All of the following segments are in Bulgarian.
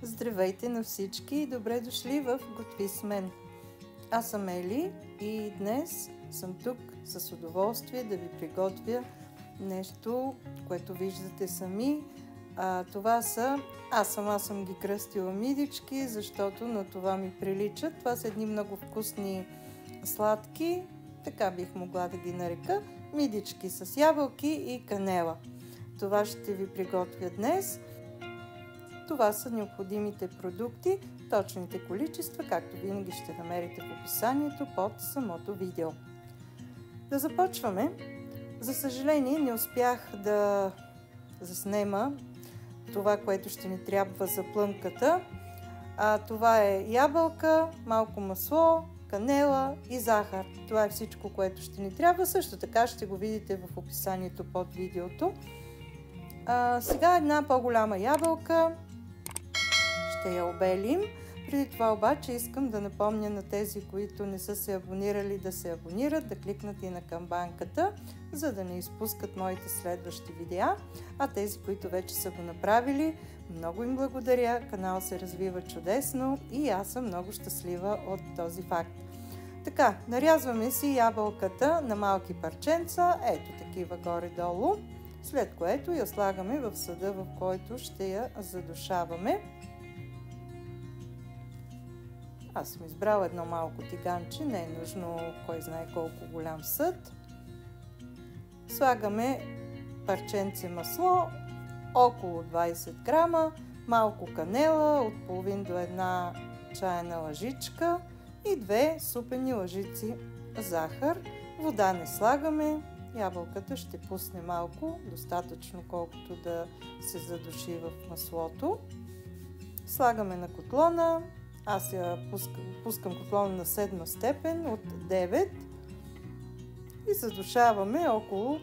Здравейте на всички и добре дошли в Готви с мен. Аз съм Ели и днес съм тук с удоволствие да ви приготвя нещо, което виждате сами. Това са, аз съм ги кръстила мидички, защото на това ми приличат. Това са едни много вкусни сладки, така бих могла да ги нарека, мидички с ябълки и канела. Това ще ви приготвя днес. Това са необходимите продукти, точните количества, както винаги ще намерите в описанието под самото видео. Да започваме. За съжаление не успях да заснема това, което ще ни трябва за плънката. Това е ябълка, малко масло, канела и захар. Това е всичко, което ще ни трябва. Също така ще го видите в описанието под видеото. Сега една по-голяма ябълка. Ще я обелим. Преди това обаче искам да напомня на тези, които не са се абонирали, да се абонират, да кликнат и на камбанката, за да не изпускат моите следващи видеа. А тези, които вече са го направили, много им благодаря. Канал се развива чудесно и аз съм много щастлива от този факт. Така, нарязваме си ябълката на малки парченца, ето такива горе-долу, след което я слагаме в съда, в който ще я задушаваме. Аз съм избрала едно малко тиганче, не е нужно кой знае колко голям съд. Слагаме парченце масло, около 20 грама, малко канела, от половин до една чайна лъжичка и 2 супени лъжици захар. Вода не слагаме, ябълката ще пусне малко, достатъчно колкото да се задуши в маслото. Слагаме на котлона. Аз я пускам котлона на 7 степен от 9 и задушаваме около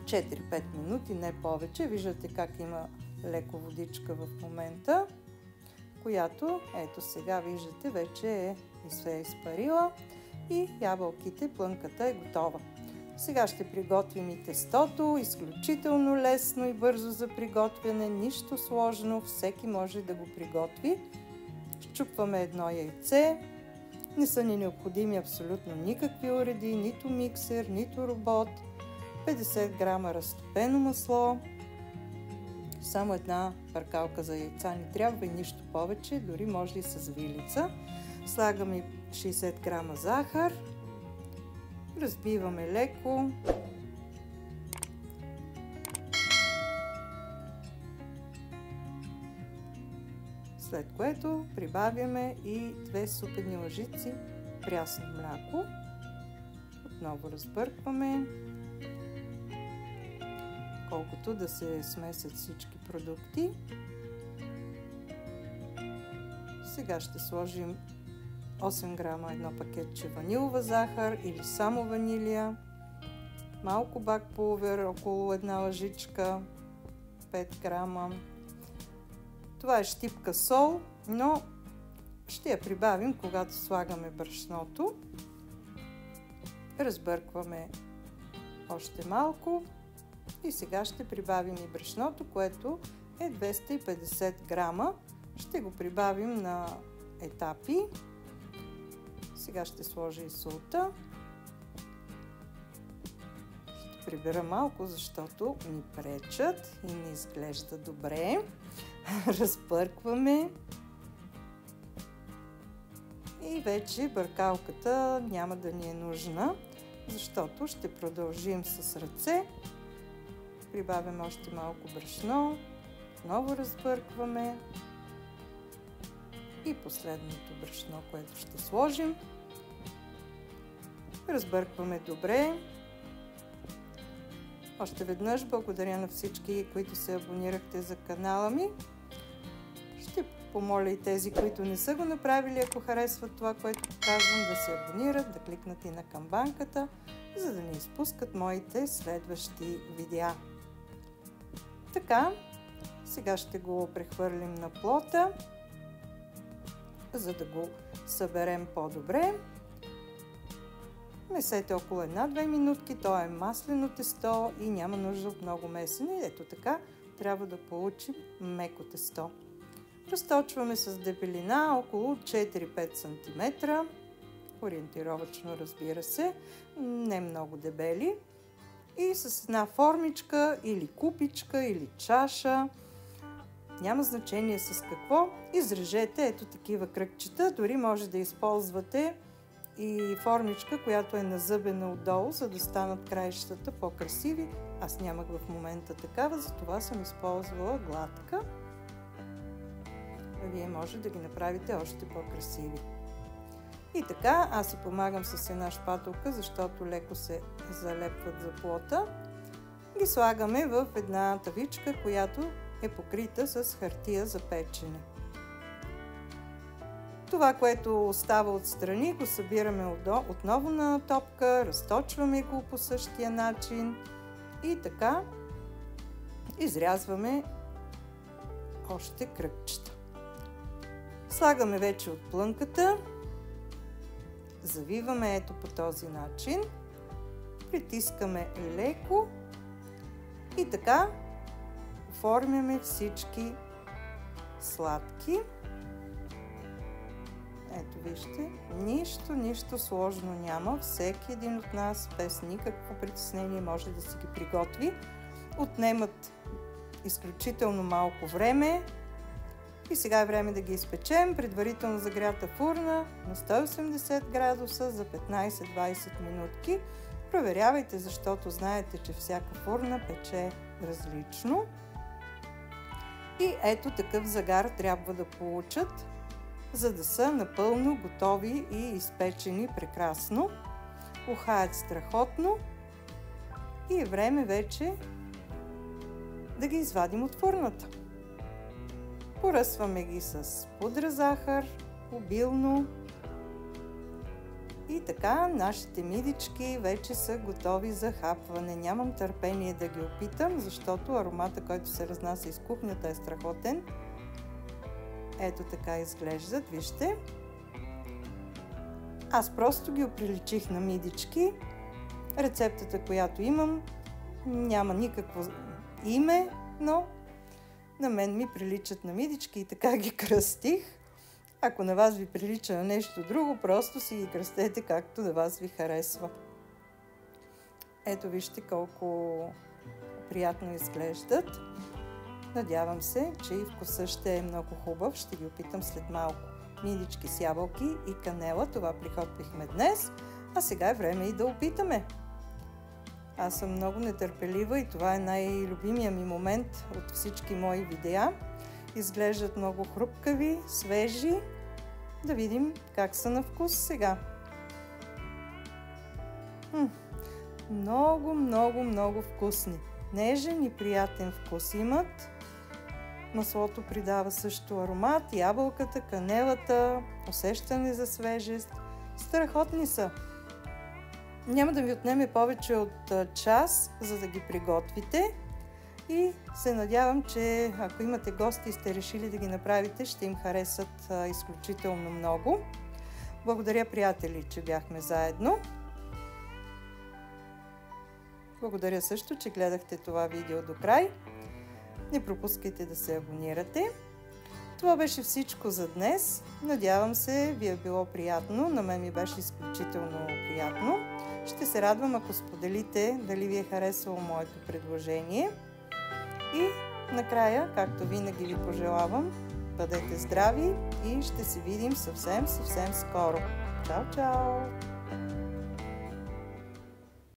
4-5 минути, не повече. Виждате как има леко водичка в момента, която, ето сега виждате, вече се е изпарила и ябълките, плънката е готова. Сега ще приготвим и тестото, изключително лесно и бързо за приготвяне, нищо сложно, всеки може да го приготви. Счупваме едно яйце, не са ни необходими абсолютно никакви уреди, нито миксер, нито робот, 50 грама разтопено масло, само една паркалка за яйца ни трябва и нищо повече, дори може и с вилица. Слагаме 60 грама захар, разбиваме леко. След което прибавяме и 2 супени лъжици прясно мляко. Отново разбъркваме, колкото да се смесят всички продукти. Сега ще сложим 8 грама едно пакетче ванилова захар или само ванилия, малко бак пулвер, около една лъжичка, 5 грама. Това е щипка сол, но ще я прибавим, когато слагаме брашното. Разбъркваме още малко и сега ще прибавим и брашното, което е 250 грама. Ще го прибавим на етапи. Сега ще сложа и солта. Ще прибера малко, защото ми пречат и не изглежда добре. Разбъркваме и вече бъркалката няма да ни е нужна, защото ще продължим с ръце. Прибавяме още малко брашно, отново разбъркваме и последното брашно, което ще сложим. Разбъркваме добре. Още веднъж благодаря на всички, които се абонирахте за канала ми. Ще помоля и тези, които не са го направили, ако харесват това, което показвам, да се абонират, да кликнат и на камбанката, за да не изпускат моите следващи видеа. Така, сега ще го прехвърлим на плота, за да го съберем по-добре. Месете около 1-2 минутки, то е маслено тесто и няма нужда от много месене. Ето така трябва да получим меко тесто. Разточваме с дебелина около 4-5 см, ориентировачно, разбира се, не много дебели. И с една формичка или купичка или чаша, няма значение с какво, изрежете ето такива кръгчета. Дори може да използвате и формичка, която е назъбена отдолу, за да станат краищата по-красиви. Аз нямах в момента такава, затова съм използвала гладка. Вие може да ги направите още по-красиви. И така, аз си помагам с една шпателка, защото леко се залепват за плота. Ги слагаме в една тавичка, която е покрита с хартия за печене. Това, което остава отстрани, го събираме отново на топка, разточваме го по същия начин и така изрязваме още кръгчета. Слагаме вече от плънката, завиваме ето по този начин, притискаме леко и така оформяме всички сладки. Ето вижте, нищо сложно няма. Всеки един от нас без никакво притеснение може да си ги приготви. Отнемат изключително малко време. И сега е време да ги изпечем. Предварително загрята фурна на 180 градуса за 15-20 минутки. Проверявайте, защото знаете, че всяка фурна пече различно. И ето такъв загар трябва да получат, за да са напълно готови и изпечени прекрасно. Ухаят страхотно и е време вече да ги извадим от фурната. Поръсваме ги с пудра захар, обилно. И така нашите мидички вече са готови за хапване. Нямам търпение да ги опитам, защото аромата, който се разнася из кухнята, е страхотен. Ето така изглеждат, вижте. Аз просто ги оприличих на мидички. Рецептата, която имам, няма никакво име, но на мен ми приличат на мидички и така ги кръстих. Ако на вас ви прилича на нещо друго, просто си ги кръстете както на вас ви харесва. Ето вижте колко приятно изглеждат. Надявам се, че и вкусът ще е много хубав. Ще ги опитам след малко. Мидички с ябълки и канела. Това приготвихме днес. А сега е време и да опитаме. Аз съм много нетърпелива и това е най-любимия ми момент от всички мои видеа. Изглеждат много хрупкави, свежи. Да видим как са на вкус сега. Много вкусни. Нежен и приятен вкус имат. Маслото придава също аромат, ябълката, канелата, усещане за свежест. Страхотни са. Няма да ви отнеме повече от час, за да ги приготвите. И се надявам, че ако имате гости и сте решили да ги направите, ще им харесат изключително много. Благодаря, приятели, че бяхме заедно. Благодаря също, че гледахте това видео до край. Не пропускайте да се абонирате. Това беше всичко за днес. Надявам се, ви е било приятно. На мен ми беше изключително приятно. Ще се радвам, ако споделите дали ви е харесало моето предложение. И накрая, както винаги ви пожелавам, бъдете здрави и ще се видим съвсем скоро. Чао, чао!